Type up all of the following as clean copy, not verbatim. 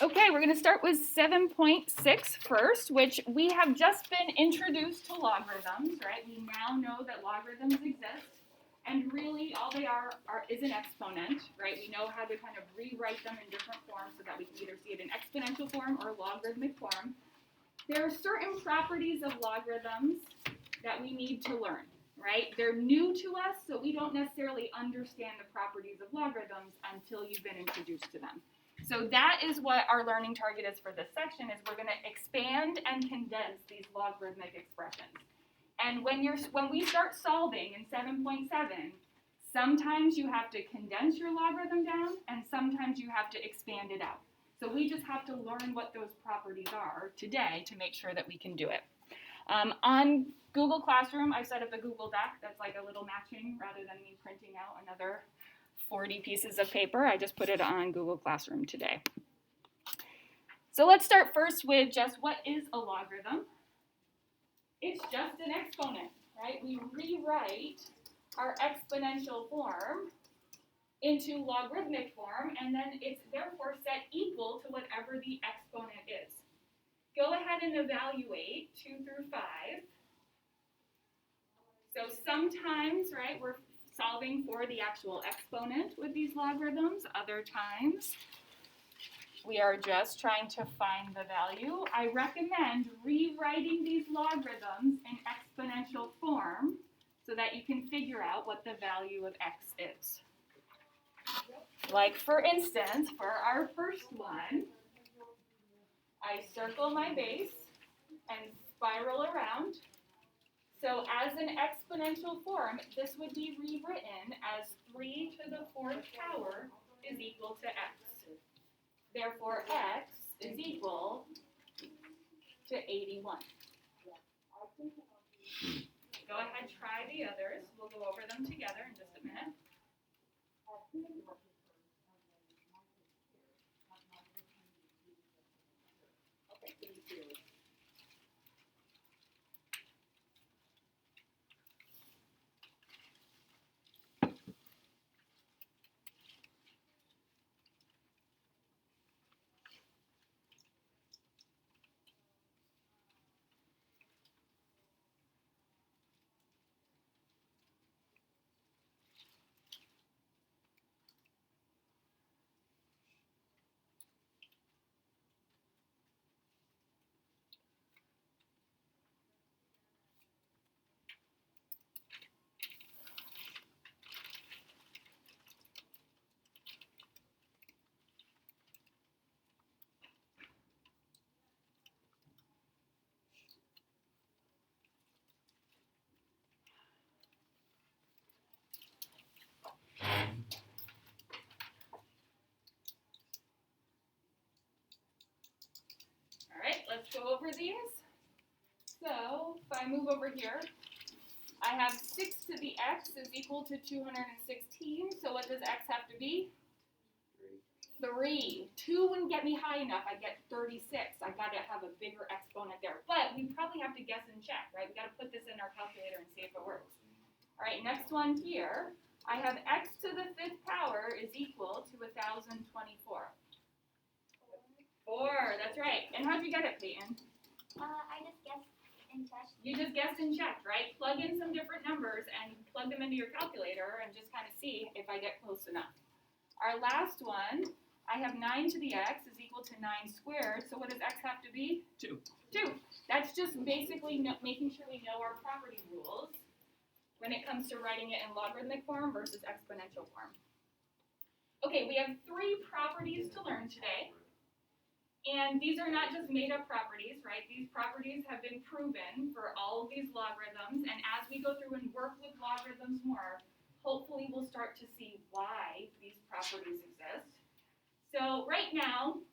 Okay, we're going to start with 7.6 first, which we have just been introduced to logarithms, right? We now know that logarithms exist, and really all they are is an exponent, right? We know how to kind of rewrite them in different forms so that we can either see it in exponential form or logarithmic form. There are certain properties of logarithms that we need to learn, right? They're new to us, so we don't necessarily understand the properties of logarithms until you've been introduced to them. So that is what our learning target is for this section, is we're going to expand and condense these logarithmic expressions. And when we start solving in 7.7, sometimes you have to condense your logarithm down, and sometimes you have to expand it out. So we just have to learn what those properties are today to make sure that we can do it. On Google Classroom, I set up a Google Doc that's like a little matching rather than me printing out another 40 pieces of paper. I just put it on Google Classroom today. So let's start first with just what is a logarithm. It's just an exponent, right? We rewrite our exponential form into logarithmic form, and then it's therefore set equal to whatever the exponent is. Go ahead and evaluate 2 through 5. So sometimes, right, we're solving for the actual exponent with these logarithms. Other times, we are just trying to find the value. I recommend rewriting these logarithms in exponential form so that you can figure out what the value of x is. Like, for instance, for our first one, I circle my base and spiral around. So as an exponential form, this would be rewritten as 3 to the 4th power is equal to x. Therefore, x is equal to 81. Go ahead, try the others. We'll go over them together in just a minute. Okay, thank you. Let's go over these. So if I move over here, I have 6 to the x is equal to 216. So what does x have to be? 3. 2 wouldn't get me high enough. I get 36. I got to have a bigger exponent there. But we probably have to guess and check, right? We got to put this in our calculator and see if it works. All right, next one here. I have x to the 5th power is equal to 1,024. 4, that's right. And how'd you get it, Peyton? I just guessed and checked. You just guessed and checked, right? Plug in some different numbers and plug them into your calculator and just kind of see if I get close enough. Our last one, I have 9 to the x is equal to 9 squared. So what does x have to be? 2. 2. That's just basically making sure we know our property rules when it comes to writing it in logarithmic form versus exponential form. Okay, we have 3 properties to learn today. And these are not just made-up properties, right? These properties have been proven for all of these logarithms. And as we go through and work with logarithms more, hopefully we'll start to see why these properties exist. So right now,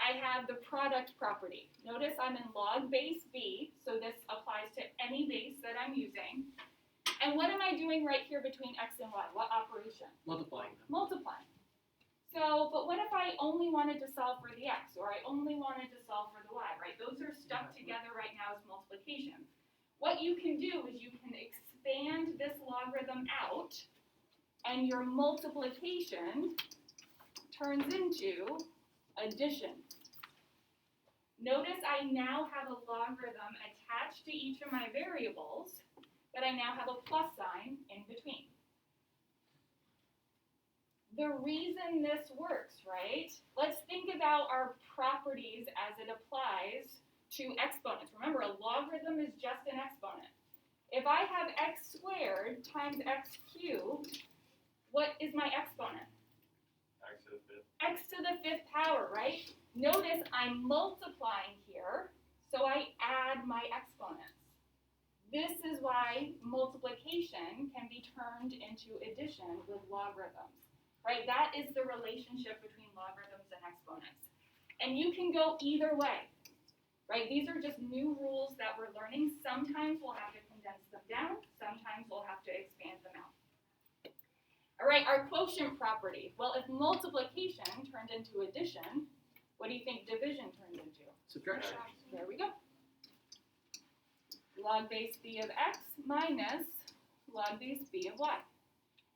I have the product property. Notice I'm in log base b, so this applies to any base that I'm using. And what am I doing right here between x and y? What operation? Multiplying them. Multiplying. So, but what if I only wanted to solve for the x, or I only wanted to solve for the y, right? Those are stuck together right now as multiplication. What you can do is you can expand this logarithm out, and your multiplication turns into addition. Notice I now have a logarithm attached to each of my variables, but I now have a plus sign in between. The reason this works, right? Let's think about our properties as it applies to exponents. Remember, a logarithm is just an exponent. If I have x squared times x cubed, what is my exponent? X to the fifth. X to the fifth power, right? Notice I'm multiplying here, so I add my exponents. This is why multiplication can be turned into addition with logarithms, right? That is the relationship between logarithms and exponents. And you can go either way, right? These are just new rules that we're learning. Sometimes we'll have to condense them down. Sometimes we'll have to expand them out. All right, our quotient property. Well, if multiplication turned into addition, what do you think division turned into? Subtraction. There we go. Log base b of x minus log base b of y.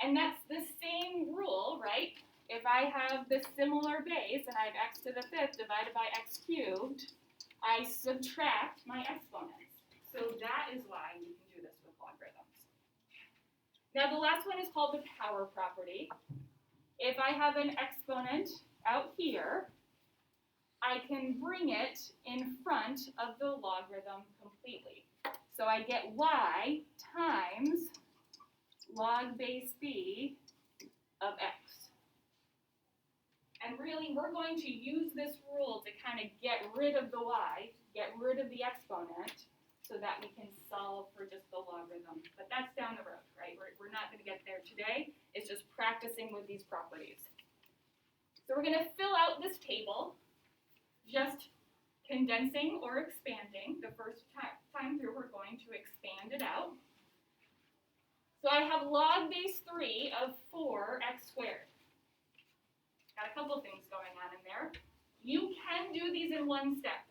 And that's the same rule, right? If I have the similar base and I have x to the fifth divided by x cubed, I subtract my exponents. So that is why we can do this with logarithms. Now the last one is called the power property. If I have an exponent out here, I can bring it in front of the logarithm completely. So I get y times log base b of x. And really, we're going to use this rule to kind of get rid of the y, get rid of the exponent, so that we can solve for just the logarithm. But that's down the road, right? We're not going to get there today. It's just practicing with these properties. So we're going to fill out this table, just condensing or expanding. The first time through, we're going to expand it out. So I have log base 3 of 4x squared. Got a couple things going on in there. You can do these in one step,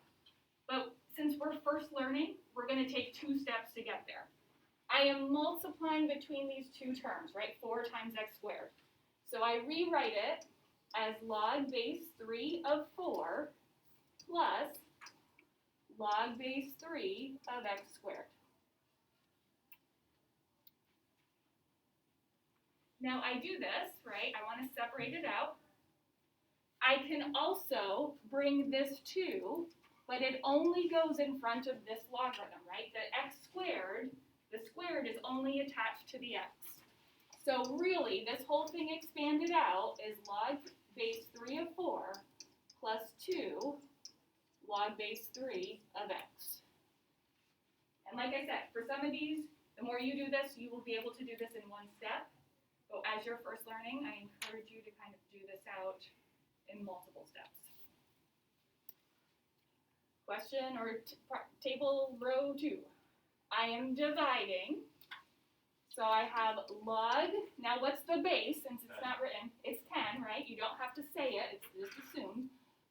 but since we're first learning, we're going to take 2 steps to get there. I am multiplying between these two terms, right? 4 times x squared. So I rewrite it as log base 3 of 4 plus log base 3 of x squared. Now I do this, right? I want to separate it out. I can also bring this 2, but it only goes in front of this logarithm, right? The x squared, the squared is only attached to the x. So really, this whole thing expanded out is log base 3 of 4 plus 2 log base 3 of x. And like I said, for some of these, the more you do this, you will be able to do this in one step. But as you're first learning, I encourage you to kind of do this out in multiple steps. Question or table row 2. I am dividing. So I have log, now what's the base since it's not written? It's 10, right? You don't have to say it, it's just assumed.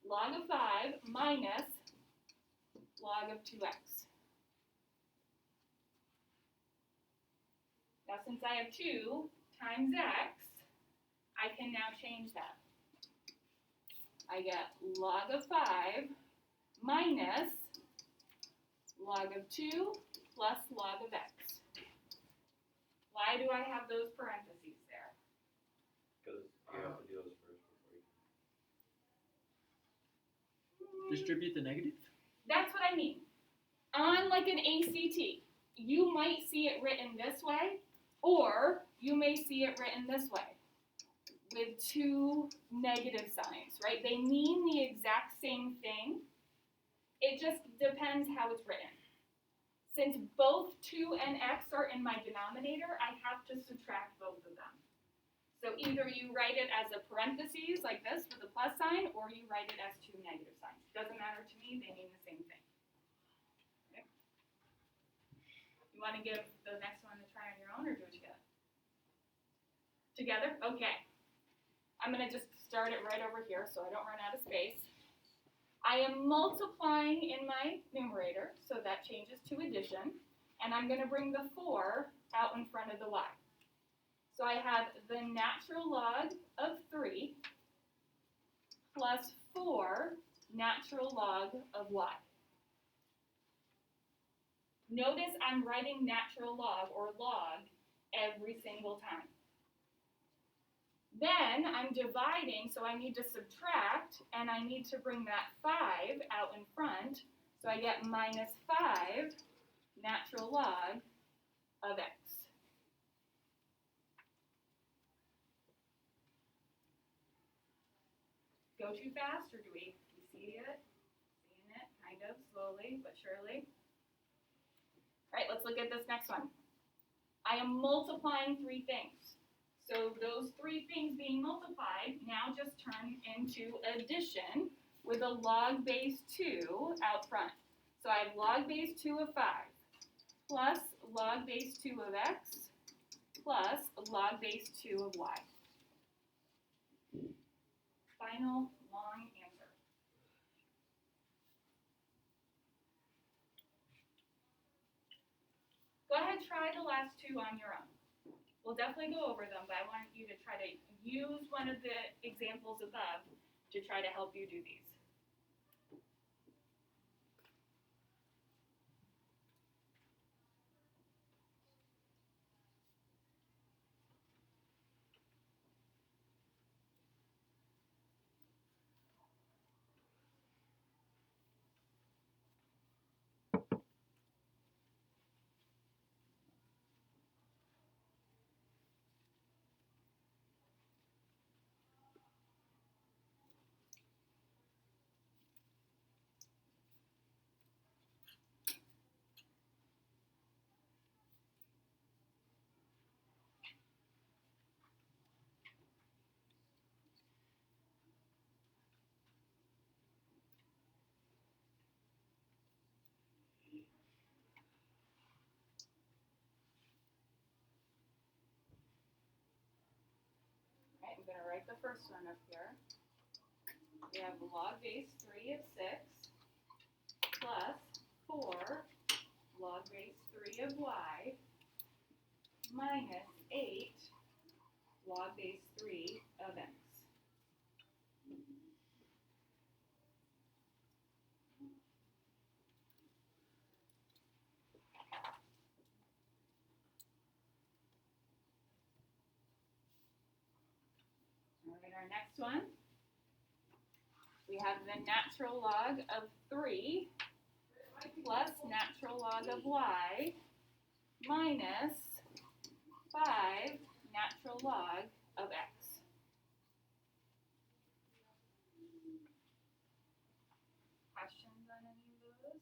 Log of 5 minus log of 2x. Now since I have 2 times x, I can now change that. I get log of 5 minus log of 2 plus log of x. Why do I have those parentheses there? Because you have to do those first before you Distribute the negative? That's what I mean. On like an ACT, you might see it written this way, or you may see it written this way with 2 negative signs, right? They mean the exact same thing. It just depends how it's written. Since both 2 and x are in my denominator, I have to subtract both of them. So either you write it as a parentheses like this with a plus sign, or you write it as 2 negative signs. Doesn't matter to me, they mean the same thing. Okay. You want to give the next one a try on your own or do it together? Together? Okay. I'm going to just start it right over here so I don't run out of space. I am multiplying in my numerator, so that changes to addition, and I'm going to bring the 4 out in front of the y. So I have the natural log of 3 plus 4 natural log of y. Notice I'm writing natural log or log every single time. Then I'm dividing, so I need to subtract, and I need to bring that 5 out in front, so I get minus 5 natural log of x. Go too fast, or do we see it? Seeing it, kind of, slowly but surely. All right, let's look at this next one. I am multiplying 3 things. So those 3 things being multiplied now just turn into addition with a log base 2 out front. So I have log base 2 of 5 plus log base 2 of x plus log base 2 of y. Final long answer. Go ahead, try the last 2 on your own. We'll definitely go over them, but I want you to try to use one of the examples above to try to help you do these. All right, I'm going to write the first one up here. We have log base 3 of 6 plus 4 log base 3 of y minus 8 log base 3 of x. Look at our next one. We have the natural log of 3 plus natural log of y minus 5 natural log of x. Questions on any of those?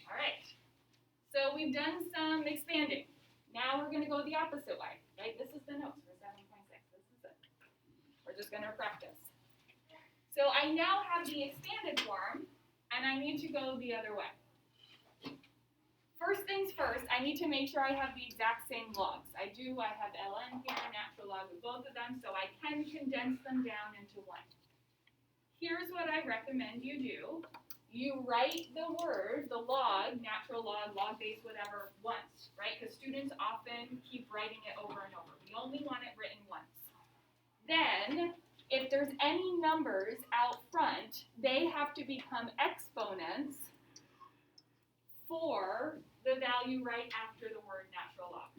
All right. So we've done some expanding. Now we're going to go the opposite way, right? This is the notes for 7.6. This is it. We're just going to practice. So I now have the expanded form, and I need to go the other way. First things first, I need to make sure I have the exact same logs. I have ln here, natural log of both of them, so I can condense them down into one. Here's what I recommend you do. You write the word, the log, natural log, log base, whatever, once, right? Because students often keep writing it over and over. We only want it written once. Then, if there's any numbers out front, they have to become exponents for the value right after the word natural log.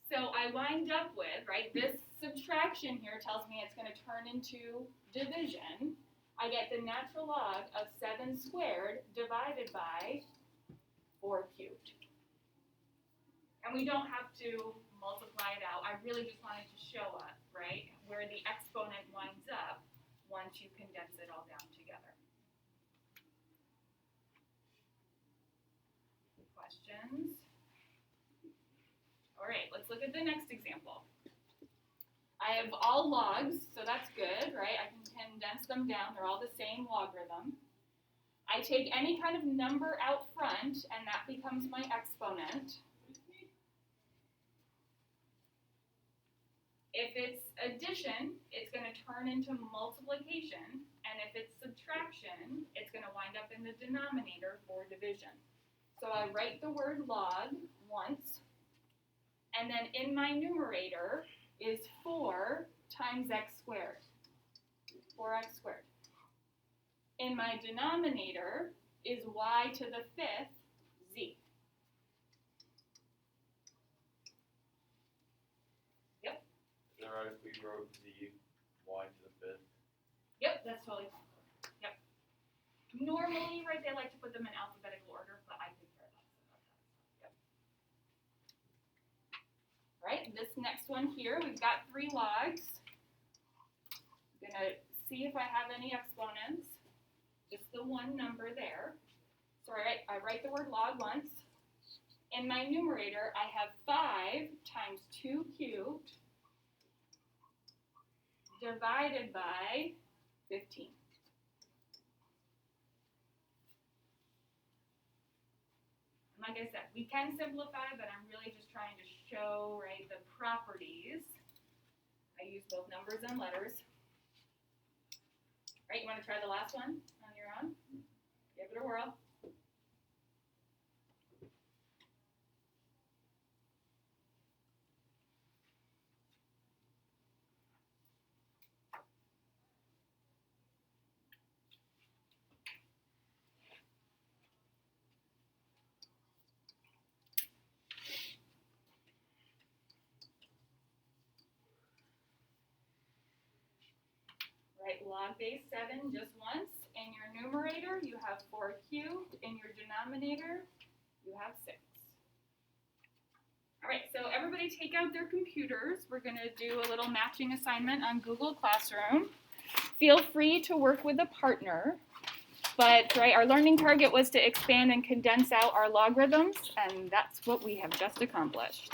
So I wind up with, right, this subtraction here tells me it's going to turn into division. I get the natural log of 7 squared divided by 4 cubed. And we don't have to multiply it out. I really just wanted to show us, right, where the exponent winds up once you condense it all down together. Questions? All right, let's look at the next example. I have all logs, so that's good, right? I can condense them down. They're all the same logarithm. I take any kind of number out front, and that becomes my exponent. If it's addition, it's going to turn into multiplication, and if it's subtraction, it's going to wind up in the the denominator for division. So I write the word log once, and then in my numerator is 4 times x squared, 4x squared. In my denominator is y to the 5th, z. Is that right if we wrote z, y to the 5th? Yep, that's totally fine. Yep. Normally, right, they like to put them in alphabetical order, but I take care of that. Yep. All right, this next one here, we've got 3 logs. I'm gonna see if I have any exponents. Just the one number there. So I write the word log once. In my numerator, I have 5 times 2 cubed divided by 15. And like I said, we can simplify, but I'm really just trying to show, right, the properties. I use both numbers and letters. Right, you want to try the last one on your own? Give it a whirl. Right, log base 7 just once. In your numerator, you have 4 cubed. In your denominator, you have 6. All right, so everybody take out their computers. We're going to do a little matching assignment on Google Classroom. Feel free to work with a partner. But right, our learning target was to expand and condense out our logarithms, and that's what we have just accomplished.